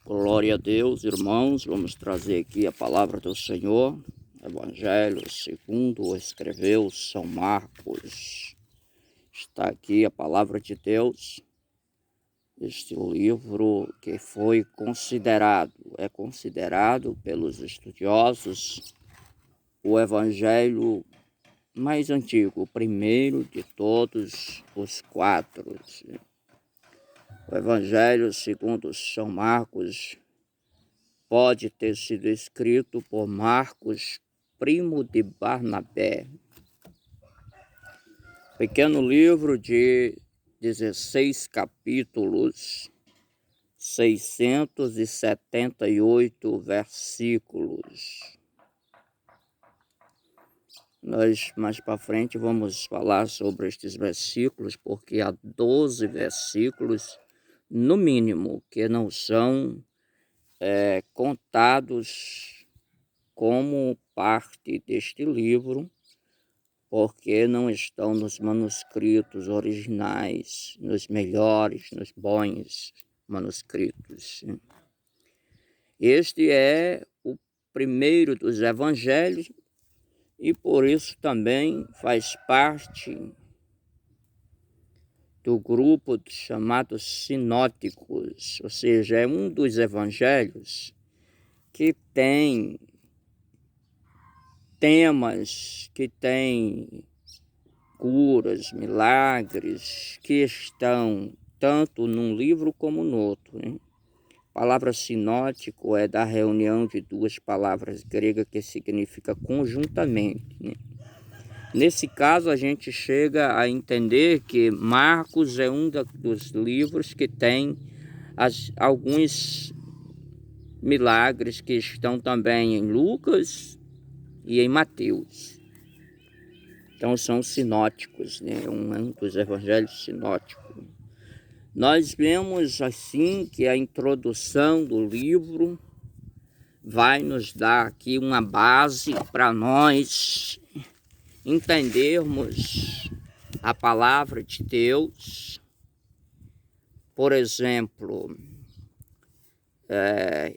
Glória a Deus, irmãos. Vamos trazer aqui a palavra do Senhor. Evangelho segundo escreveu São Marcos. Está aqui a palavra de Deus. Este livro que foi é considerado pelos estudiosos o evangelho mais antigo, o primeiro de todos os quatro. O evangelho segundo São Marcos pode ter sido escrito por Marcos, primo de Barnabé. Pequeno livro de 16 capítulos, 678 versículos. Nós mais para frente vamos falar sobre estes versículos, porque há 12 versículos, no mínimo, que não são contados como parte deste livro, porque não estão nos manuscritos originais, nos melhores, nos bons manuscritos. Este é o primeiro dos evangelhos e por isso também faz parte do grupo chamados sinóticos, ou seja, é um dos evangelhos que tem temas, que tem curas, milagres, que estão tanto num livro como no outro. A palavra sinótico é da reunião de duas palavras gregas que significa conjuntamente. Nesse caso, a gente chega a entender que Marcos é um dos livros que tem alguns milagres que estão também em Lucas e em Mateus. Então são sinóticos, um dos evangelhos sinóticos. Nós vemos assim que a introdução do livro vai nos dar aqui uma base para nós entendermos a palavra de Deus. Por exemplo,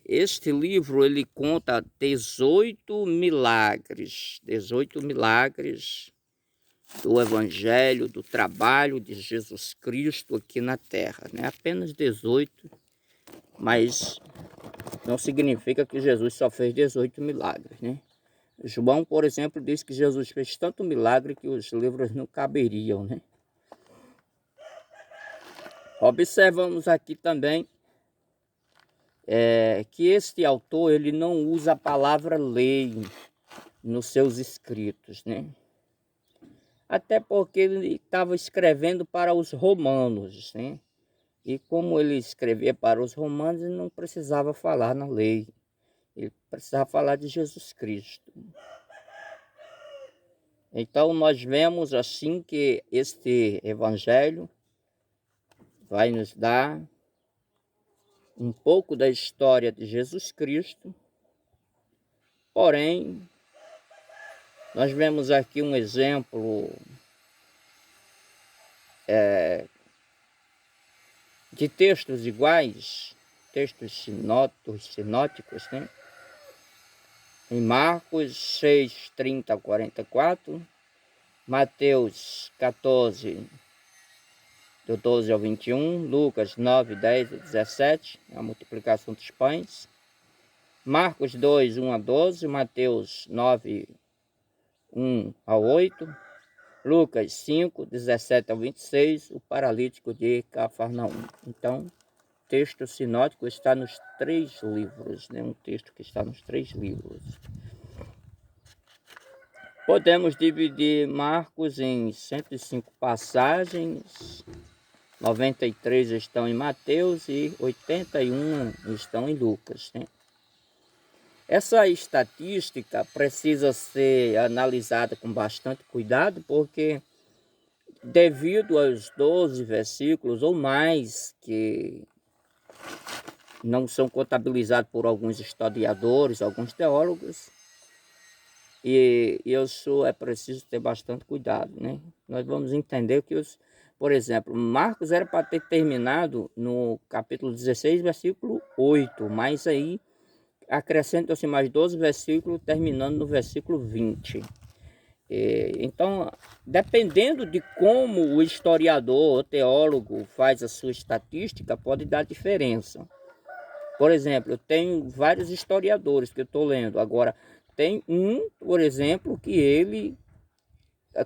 este livro ele conta 18 milagres do evangelho, do trabalho de Jesus Cristo aqui na terra, apenas 18, mas não significa que Jesus só fez 18 milagres, João, por exemplo, diz que Jesus fez tanto milagre que os livros não caberiam, Observamos aqui também que este autor ele não usa a palavra lei nos seus escritos, Até porque ele estava escrevendo para os romanos, E como ele escrevia para os romanos, ele não precisava falar na lei. Ele precisava falar de Jesus Cristo. Então nós vemos assim que este evangelho vai nos dar um pouco da história de Jesus Cristo. Porém, nós vemos aqui um exemplo de textos iguais, textos sinóticos, Em Marcos 6, 30 a 44, Mateus 14, do 12 ao 21, Lucas 9, 10 a 17, a multiplicação dos pães, Marcos 2, 1 a 12, Mateus 9, 1 a 8, Lucas 5, 17 a 26, o paralítico de Cafarnaum. Então, o texto sinótico está nos 3 livros, um texto que está nos 3 livros. Podemos dividir Marcos em 105 passagens, 93 estão em Mateus e 81 estão em Lucas, Essa estatística precisa ser analisada com bastante cuidado, porque devido aos 12 versículos ou mais que não são contabilizados por alguns historiadores, alguns teólogos, e é preciso ter bastante cuidado, Nós vamos entender que por exemplo, Marcos era para ter terminado no capítulo 16, versículo 8, mas aí acrescentam-se mais 12 versículos, terminando no versículo 20. Então, dependendo de como o historiador, o teólogo faz a sua estatística, pode dar diferença. Por exemplo, eu tenho vários historiadores que eu estou lendo. Agora, tem um, por exemplo, que ele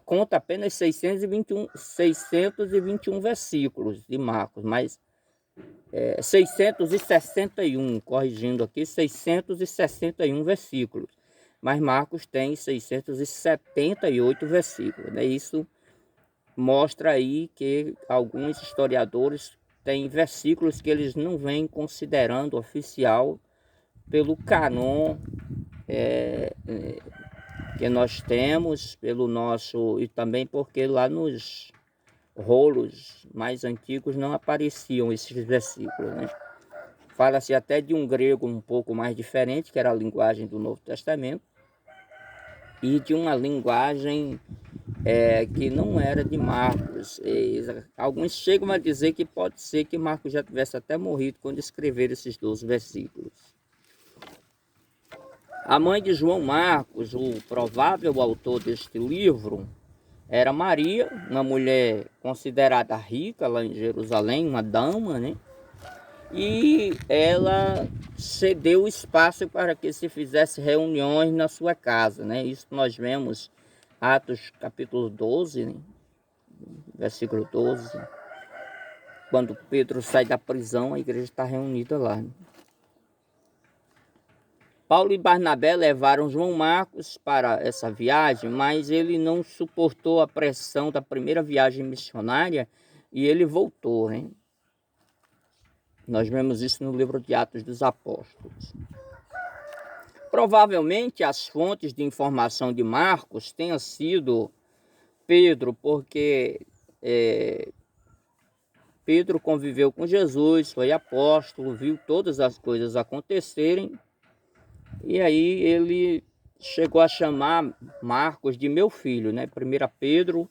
conta apenas 621 versículos de Marcos, mas 661, corrigindo aqui, 661 versículos. Mas Marcos tem 678 versículos, né? Isso mostra aí que alguns historiadores têm versículos que eles não vêm considerando oficial pelo cânon que nós temos, pelo nosso, e também porque lá nos rolos mais antigos não apareciam esses versículos, né? Fala-se até de um grego um pouco mais diferente, que era a linguagem do Novo Testamento, e de uma linguagem que não era de Marcos. Alguns chegam a dizer que pode ser que Marcos já tivesse até morrido quando escrever esses 12 versículos. A mãe de João Marcos, o provável autor deste livro, era Maria, uma mulher considerada rica lá em Jerusalém, uma dama, né? E ela cedeu espaço para que se fizesse reuniões na sua casa, né? Isso nós vemos Atos capítulo 12, né? Versículo 12. Quando Pedro sai da prisão, a igreja está reunida lá, né? Paulo e Barnabé levaram João Marcos para essa viagem, mas ele não suportou a pressão da primeira viagem missionária e ele voltou, né? Nós vemos isso no livro de Atos dos Apóstolos. Provavelmente as fontes de informação de Marcos tenham sido Pedro, porque Pedro conviveu com Jesus, foi apóstolo, viu todas as coisas acontecerem, e aí ele chegou a chamar Marcos de meu filho, né? 1 Pedro,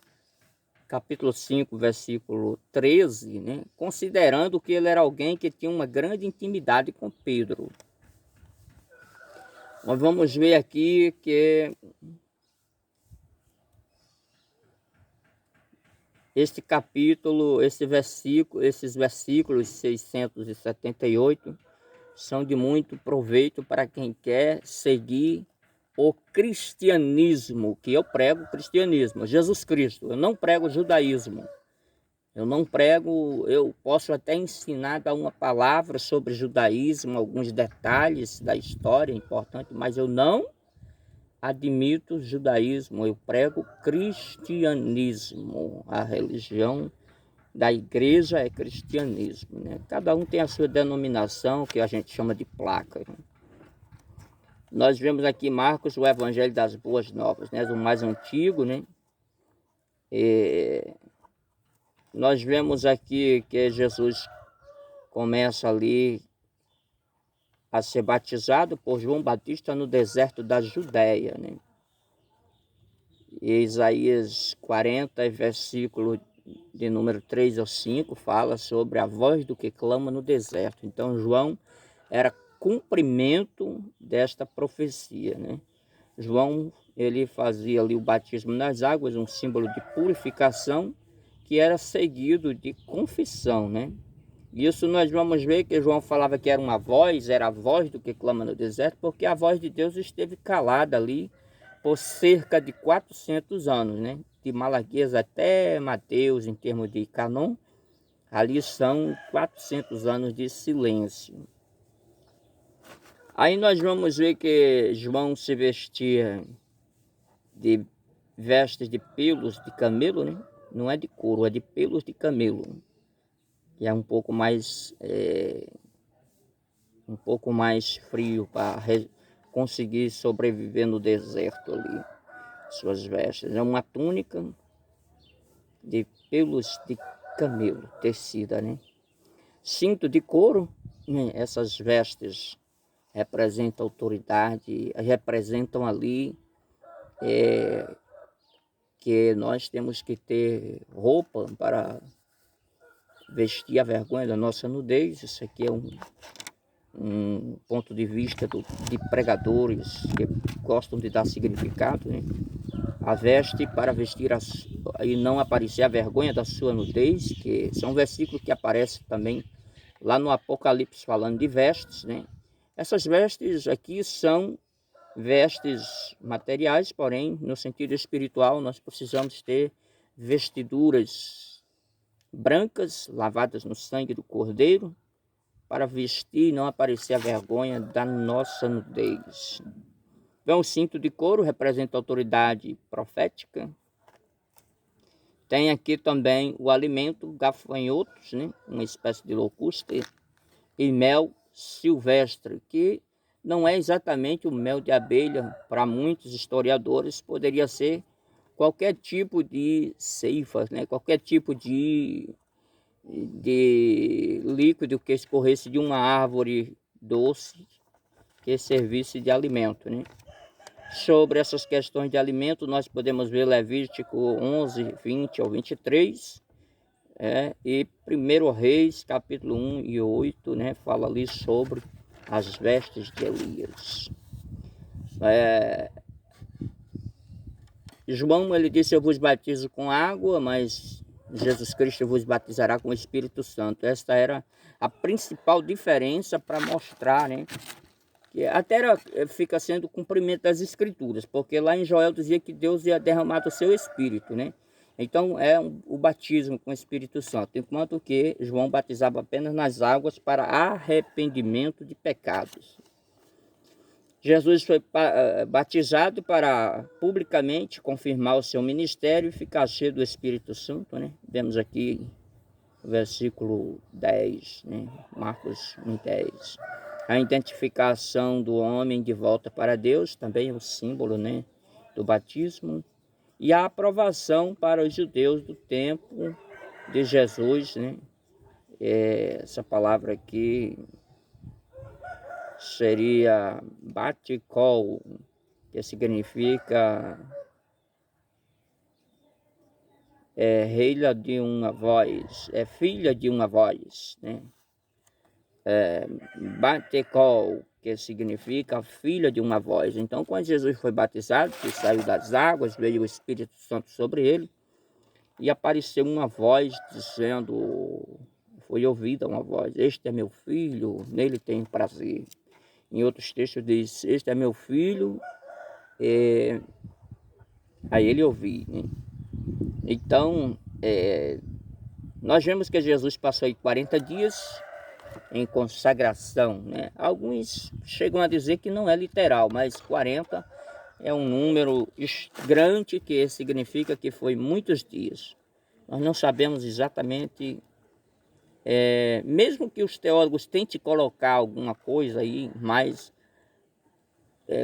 capítulo 5, versículo 13, né? Considerando que ele era alguém que tinha uma grande intimidade com Pedro. Nós vamos ver aqui que este capítulo, esses versículos 678 são de muito proveito para quem quer seguir o cristianismo, que eu prego cristianismo, Jesus Cristo. Eu não prego judaísmo. Eu posso até ensinar, dar uma palavra sobre judaísmo, alguns detalhes da história importante, mas eu não admito judaísmo, eu prego cristianismo. A religião da igreja é cristianismo, né? Cada um tem a sua denominação, que a gente chama de placa, né? Nós vemos aqui Marcos, o Evangelho das Boas Novas, né? O mais antigo, né? Nós vemos aqui que Jesus começa ali a ser batizado por João Batista no deserto da Judéia, né? E Isaías 40, versículo de número 3 ou 5, fala sobre a voz do que clama no deserto. Então, João era cumprimento desta profecia, né? João, ele fazia ali o batismo nas águas, um símbolo de purificação, que era seguido de confissão, né? Isso nós vamos ver que João falava que era uma voz, era a voz do que clama no deserto, porque a voz de Deus esteve calada ali por cerca de 400 anos, né? De Malaquias até Mateus, em termos de canon, ali são 400 anos de silêncio. Aí nós vamos ver que João se vestia de vestes de pelos de camelo, né? Não é de couro, é de pelos de camelo, que é um pouco mais frio para conseguir sobreviver no deserto ali. Suas vestes é uma túnica de pelos de camelo, tecida, né? Cinto de couro, né? Essas vestes representam autoridade, representam ali que nós temos que ter roupa para vestir a vergonha da nossa nudez. Isso aqui é um ponto de vista de pregadores que gostam de dar significado, né? A veste para vestir e não aparecer a vergonha da sua nudez, que são versículos que aparecem também lá no Apocalipse falando de vestes, né? Essas vestes aqui são vestes materiais, porém, no sentido espiritual, nós precisamos ter vestiduras brancas, lavadas no sangue do Cordeiro, para vestir e não aparecer a vergonha da nossa nudez. Então, o cinto de couro representa a autoridade profética. Tem aqui também o alimento gafanhotos, né? Uma espécie de locusta, e mel silvestre, que não é exatamente o mel de abelha. Para muitos historiadores, poderia ser qualquer tipo de seifa, né? Qualquer tipo de líquido que escorresse de uma árvore doce que servisse de alimento, né? Sobre essas questões de alimento, nós podemos ver Levítico 11, 20 ao 23, e 1 Reis, capítulo 1 e 8, né? Fala ali sobre as vestes de Elias. João, ele disse, eu vos batizo com água, mas Jesus Cristo vos batizará com o Espírito Santo. Esta era a principal diferença para mostrar, né? Que até fica sendo o cumprimento das Escrituras, porque lá em Joel dizia que Deus ia derramar do seu Espírito, né? Então o batismo com o Espírito Santo, enquanto que João batizava apenas nas águas para arrependimento de pecados. Jesus foi batizado para publicamente confirmar o seu ministério e ficar cheio do Espírito Santo, né? Vemos aqui o versículo 10, né? Marcos 1:10. A identificação do homem de volta para Deus, também é o símbolo, né, do batismo. E a aprovação para os judeus do tempo de Jesus, né? Essa palavra aqui seria batikol, que significa filha de uma voz, filha de uma voz, né? Batekol, que significa filha de uma voz. Então, quando Jesus foi batizado, que saiu das águas, veio o Espírito Santo sobre ele, e apareceu uma voz dizendo, foi ouvida uma voz, este é meu filho, nele tenho prazer. Em outros textos diz, este é meu filho, aí ele ouviu, né? Então, nós vemos que Jesus passou aí 40 dias em consagração, né? Alguns chegam a dizer que não é literal, mas 40 é um número grande, que significa que foi muitos dias. Nós não sabemos exatamente, mesmo que os teólogos tentem colocar alguma coisa aí, mas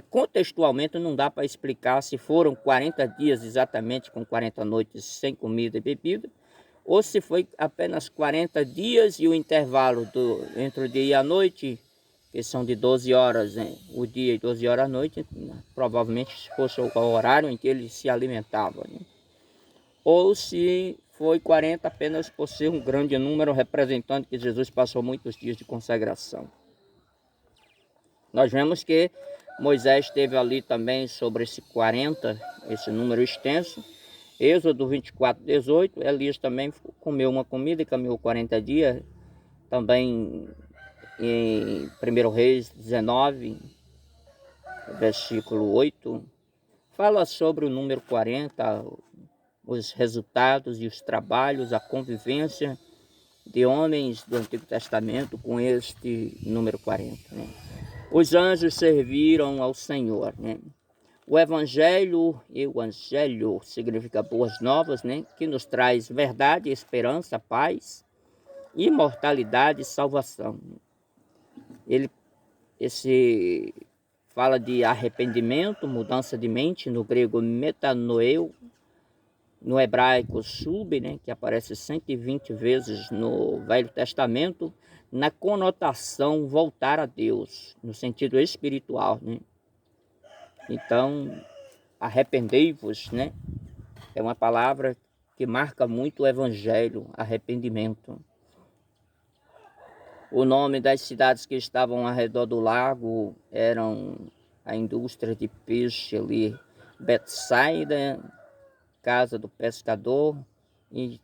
contextualmente não dá para explicar se foram 40 dias exatamente com 40 noites sem comida e bebida, ou se foi apenas 40 dias e o intervalo entre o dia e a noite, que são de 12 horas, né? O dia e 12 horas à noite, provavelmente fosse o horário em que ele se alimentava, né? Ou se foi 40 apenas por ser um grande número, representando que Jesus passou muitos dias de consagração. Nós vemos que Moisés esteve ali também sobre esse 40, esse número extenso. Êxodo 24:18, Elias também comeu uma comida e caminhou 40 dias. Também em 1 Reis 19, versículo 8, fala sobre o número 40, os resultados e os trabalhos, a convivência de homens do Antigo Testamento com este número 40, né? Os anjos serviram ao Senhor, né? O evangelho significa boas novas, né? Que nos traz verdade, esperança, paz, imortalidade e salvação. Esse fala de arrependimento, mudança de mente, no grego metanoeu, no hebraico sub, né? Que aparece 120 vezes no Velho Testamento, na conotação voltar a Deus, no sentido espiritual, né? Então, arrependei-vos, né? É uma palavra que marca muito o evangelho, arrependimento. O nome das cidades que estavam ao redor do lago eram a indústria de peixe ali, Betsaida, casa do pescador, e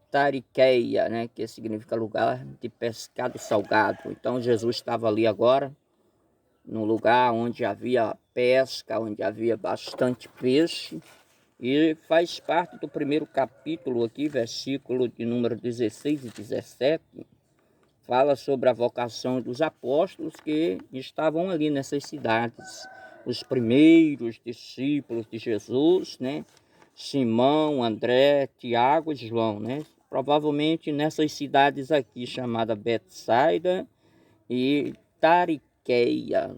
Tariqueia, né, que significa lugar de pescado salgado. Então Jesus estava ali agora, num lugar onde havia pesca, onde havia bastante peixe, e faz parte do primeiro capítulo aqui, versículo de número 16 e 17, fala sobre a vocação dos apóstolos que estavam ali nessas cidades, os primeiros discípulos de Jesus, né? Simão, André, Tiago e João, né? Provavelmente nessas cidades aqui, chamada Betsaida e Tariqueia,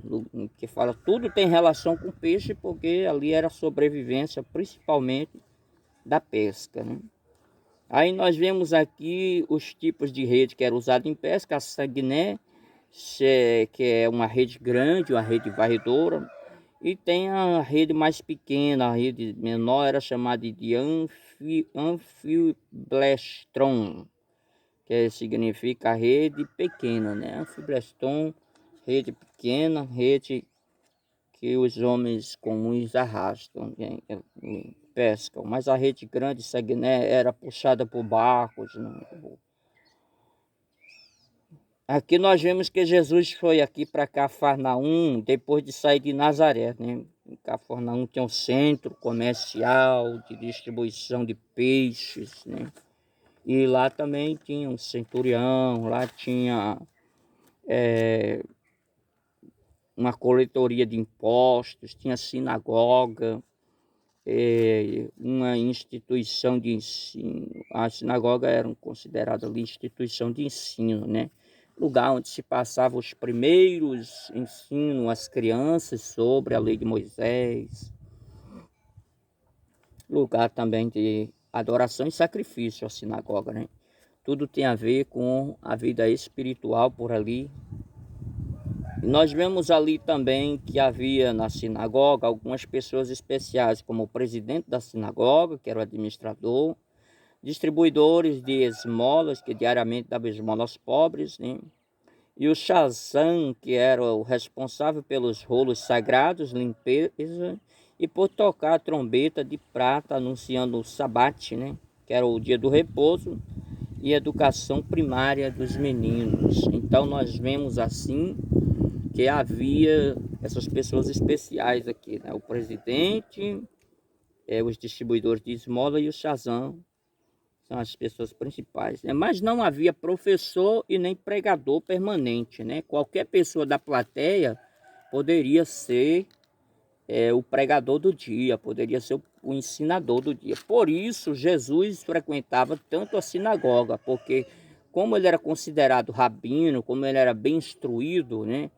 que fala tudo tem relação com peixe, porque ali era sobrevivência, principalmente da pesca, né? Aí nós vemos aqui os tipos de rede que era usado em pesca, a sagné, que é uma rede grande, uma rede varredora, e tem a rede mais pequena, a rede menor era chamada de anfiblestron, que significa rede pequena, né? Anfiblestron, rede pequena, rede que os homens comuns arrastam, né? Pescam, mas a rede grande, sagné, era puxada por barcos, né? Aqui nós vemos que Jesus foi aqui para Cafarnaum depois de sair de Nazaré, né? Em Cafarnaum tinha um centro comercial de distribuição de peixes, né? E lá também tinha um centurião, lá tinha uma coletoria de impostos, tinha sinagoga, uma instituição de ensino. A sinagoga era considerada ali instituição de ensino, né? Lugar onde se passavam os primeiros ensinos às crianças sobre a lei de Moisés. Lugar também de adoração e sacrifício, a sinagoga, né? Tudo tem a ver com a vida espiritual por ali. E nós vemos ali também que havia na sinagoga algumas pessoas especiais, como o presidente da sinagoga, que era o administrador, distribuidores de esmolas, que diariamente davam esmola aos pobres, né? E o Shazam, que era o responsável pelos rolos sagrados, limpeza, e por tocar a trombeta de prata anunciando o sabate, né? Que era o dia do repouso, e educação primária dos meninos. Então nós vemos assim que havia essas pessoas especiais aqui, né? O presidente, os distribuidores de esmola e o Shazam são as pessoas principais, né? Mas não havia professor e nem pregador permanente, né? Qualquer pessoa da plateia poderia ser o pregador do dia, poderia ser o ensinador do dia. Por isso Jesus frequentava tanto a sinagoga, porque como ele era considerado rabino, como ele era bem instruído, né?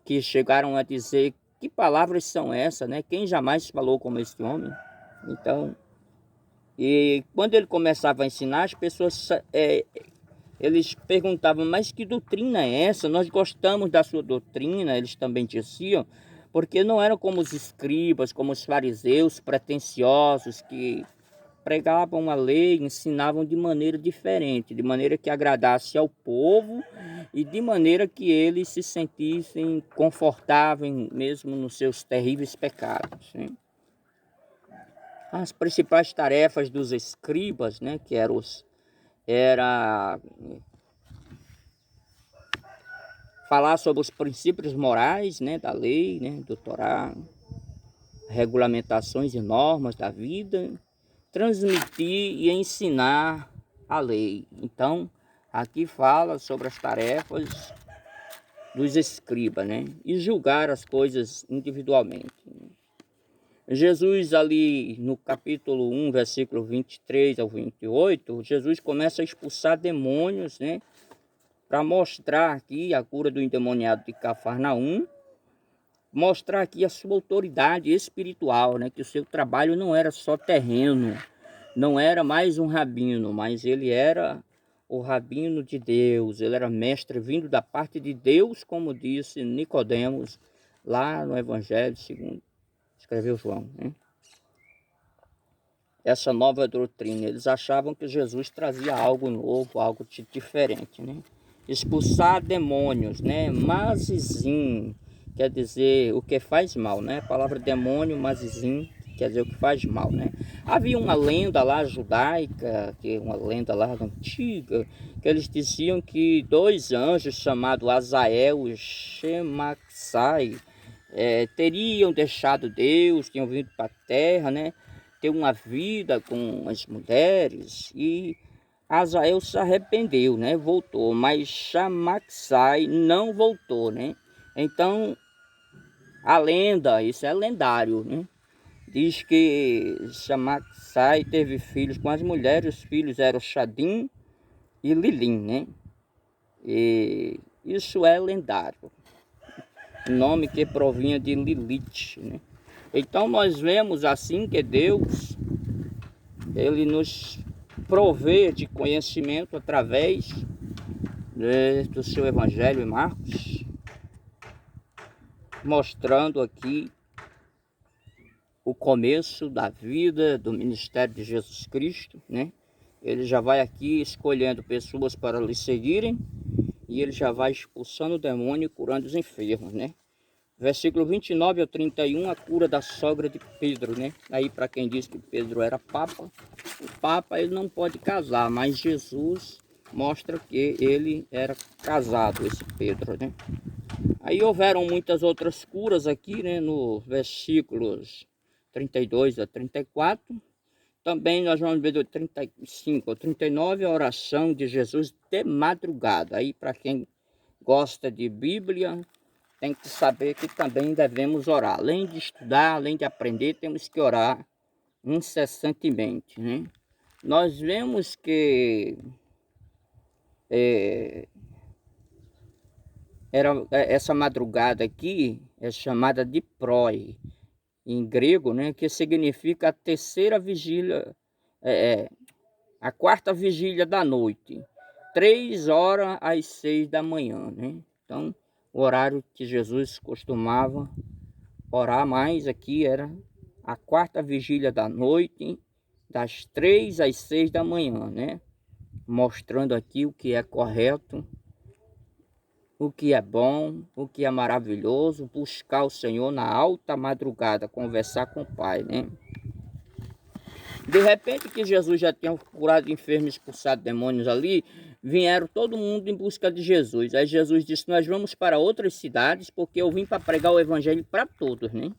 Que chegaram a dizer: que palavras são essas, né? Quem jamais falou como esse homem? Então, e quando ele começava a ensinar, as pessoas eles perguntavam: mas que doutrina é essa? Nós gostamos da sua doutrina, eles também diziam, porque não eram como os escribas, como os fariseus pretensiosos que pregavam a lei, ensinavam de maneira diferente, de maneira que agradasse ao povo e de maneira que eles se sentissem confortáveis mesmo nos seus terríveis pecados, né? As principais tarefas dos escribas, né, que era falar sobre os princípios morais, né, da lei, né, do Torá, regulamentações e normas da vida, transmitir e ensinar a lei. Então, aqui fala sobre as tarefas dos escribas, né? E julgar as coisas individualmente. Jesus ali no capítulo 1, versículo 23 ao 28, Jesus começa a expulsar demônios, né? Para mostrar aqui a cura do endemoniado de Cafarnaum, mostrar aqui a sua autoridade espiritual, né? Que o seu trabalho não era só terreno, não era mais um rabino, mas ele era o rabino de Deus, ele era mestre vindo da parte de Deus, como disse Nicodemos lá no Evangelho segundo escreveu João, né? Essa nova doutrina, eles achavam que Jesus trazia algo novo, algo diferente, né? expulsar demônios, né? Mazizim, quer dizer o que faz mal, né? A palavra demônio, mazizim, quer dizer o que faz mal, né? Havia uma lenda lá judaica, que é uma lenda lá antiga, que eles diziam que dois anjos chamados Azael e Shemaxai teriam deixado Deus, tinham vindo para a terra, né? Ter uma vida com as mulheres, e Azael se arrependeu, né? Voltou, mas Shamaxai não voltou, né? Então, a lenda, isso é lendário, né? Diz que Shamaxai teve filhos com as mulheres, os filhos eram Shadim e Lilim, né? E isso é lendário, nome que provinha de Lilith, né? Então nós vemos assim que Deus, ele nos provê de conhecimento através do seu Evangelho em Marcos, mostrando aqui o começo da vida do ministério de Jesus Cristo, né? Ele já vai aqui escolhendo pessoas para lhe seguirem, e ele já vai expulsando o demônio e curando os enfermos, né? Versículo 29 ao 31, a cura da sogra de Pedro, né? Aí para quem diz que Pedro era papa, o papa ele não pode casar, mas Jesus mostra que ele era casado, esse Pedro, né? Aí houveram muitas outras curas aqui, né? No versículos 32 a 34. Também nós vamos ver do 35 ao 39 a oração de Jesus de madrugada. Aí para quem gosta de Bíblia, tem que saber que também devemos orar. Além de estudar, além de aprender, temos que orar incessantemente, né? Nós vemos que essa madrugada aqui é chamada de proi, em grego, né? Que significa a terceira vigília, a quarta vigília da noite, 3 horas às 6 da manhã, né? Então, o horário que Jesus costumava orar mais aqui era a quarta vigília da noite, das 3 às 6 da manhã, né? Mostrando aqui o que é correto, o que é bom, o que é maravilhoso, buscar o Senhor na alta madrugada, conversar com o Pai, né? De repente que Jesus já tinha curado enfermos, expulsado demônios ali, vieram todo mundo em busca de Jesus. Aí Jesus disse, nós vamos para outras cidades, porque eu vim para pregar o evangelho para todos, né?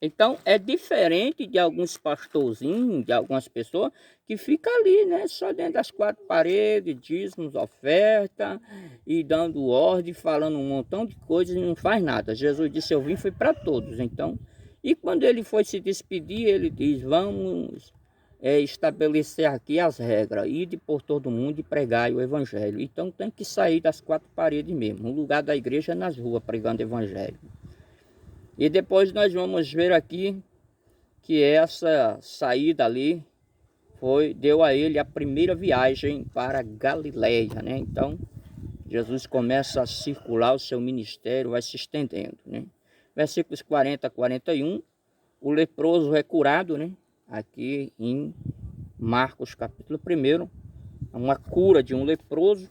Então é diferente de alguns pastorzinhos, de algumas pessoas que ficam ali, né? Só dentro das quatro paredes, dízimos, oferta, e dando ordem, falando um montão de coisas e não faz nada. Jesus disse, eu vim foi para todos. Então, e quando ele foi se despedir, ele diz, vamos estabelecer aqui as regras, ir por todo mundo e pregar o evangelho. Então tem que sair das quatro paredes mesmo. O lugar da igreja é nas ruas pregando o evangelho. E depois nós vamos ver aqui que essa saída ali deu a ele a primeira viagem para Galileia, né? Então Jesus começa a circular, o seu ministério vai se estendendo, né? Versículos 40 a 41, o leproso é curado, né? Aqui em Marcos capítulo 1, uma cura de um leproso.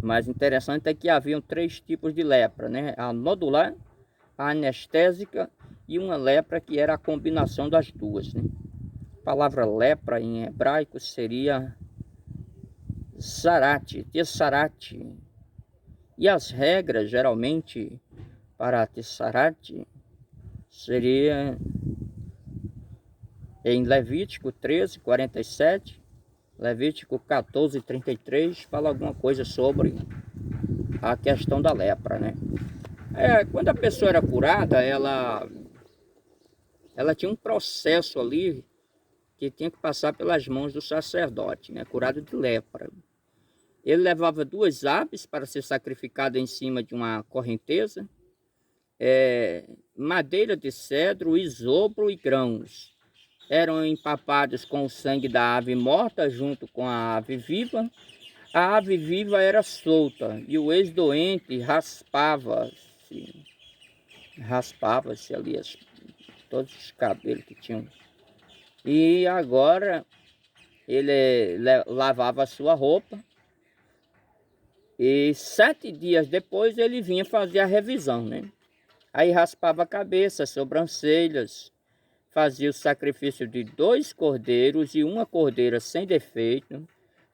Mas interessante é que haviam 3 tipos de lepra, né? A nodular, a anestésica e uma lepra que era a combinação das duas, né? A palavra lepra em hebraico seria sarate, tessarate. E as regras geralmente para tessarate seria em Levítico 13, 47, Levítico 14, 33, fala alguma coisa sobre a questão da lepra, né? Quando a pessoa era curada, ela tinha um processo ali que tinha que passar pelas mãos do sacerdote, né? Curado de lepra. Ele levava 2 aves para ser sacrificada em cima de uma correnteza, madeira de cedro, isopo e grãos. Eram empapados com o sangue da ave morta junto com a ave viva. A ave viva era solta e o ex-doente raspava-se ali todos os cabelos que tinham. E agora ele lavava a sua roupa E 7 dias depois ele vinha fazer a revisão, né? Aí raspava a cabeça, as sobrancelhas, fazia o sacrifício de 2 cordeiros e uma cordeira sem defeito,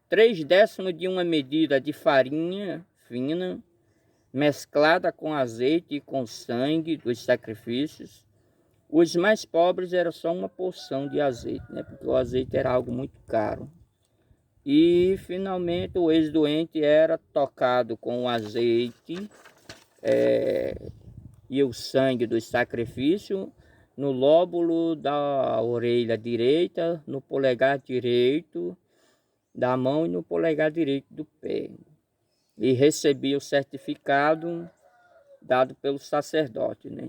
3/10 de uma medida de farinha fina, mesclada com azeite e com sangue dos sacrifícios. Os mais pobres era só uma porção de azeite, né? Porque o azeite era algo muito caro. E finalmente o ex-doente era tocado com o azeite e o sangue do sacrifício no lóbulo da orelha direita, no polegar direito da mão e no polegar direito do pé. E recebia o certificado dado pelo sacerdote, né?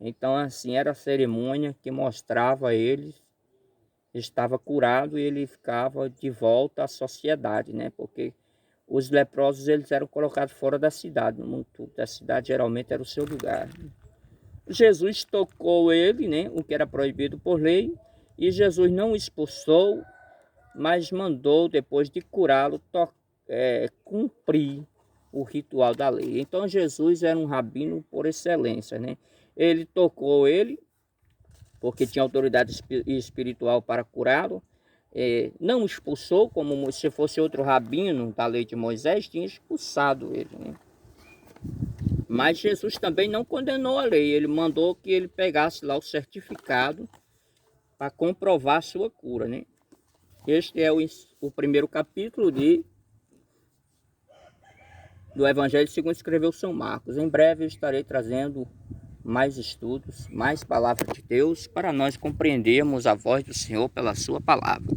Então assim era a cerimônia que mostrava a eles estava curado e ele ficava de volta à sociedade, né? Porque os leprosos eles eram colocados fora da cidade, no mundo todo. A cidade geralmente era o seu lugar. Jesus tocou ele, né? O que era proibido por lei, e Jesus não o expulsou, mas mandou, depois de curá-lo, cumprir o ritual da lei. Então Jesus era um rabino por excelência, né? Ele tocou ele, porque tinha autoridade espiritual para curá-lo, não expulsou, como se fosse outro rabino da lei de Moisés, tinha expulsado ele, né? Mas Jesus também não condenou a lei, ele mandou que ele pegasse lá o certificado para comprovar a sua cura, né? Este é o primeiro capítulo do Evangelho segundo escreveu São Marcos. Em breve eu estarei trazendo mais estudos, mais palavras de Deus, para nós compreendermos a voz do Senhor pela sua palavra.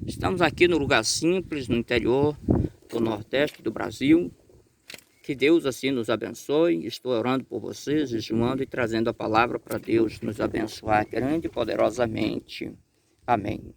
Estamos aqui no lugar simples, no interior do Nordeste do Brasil. Que Deus assim nos abençoe. Estou orando por vocês, jejuando e trazendo a palavra para Deus nos abençoar grande e poderosamente. Amém.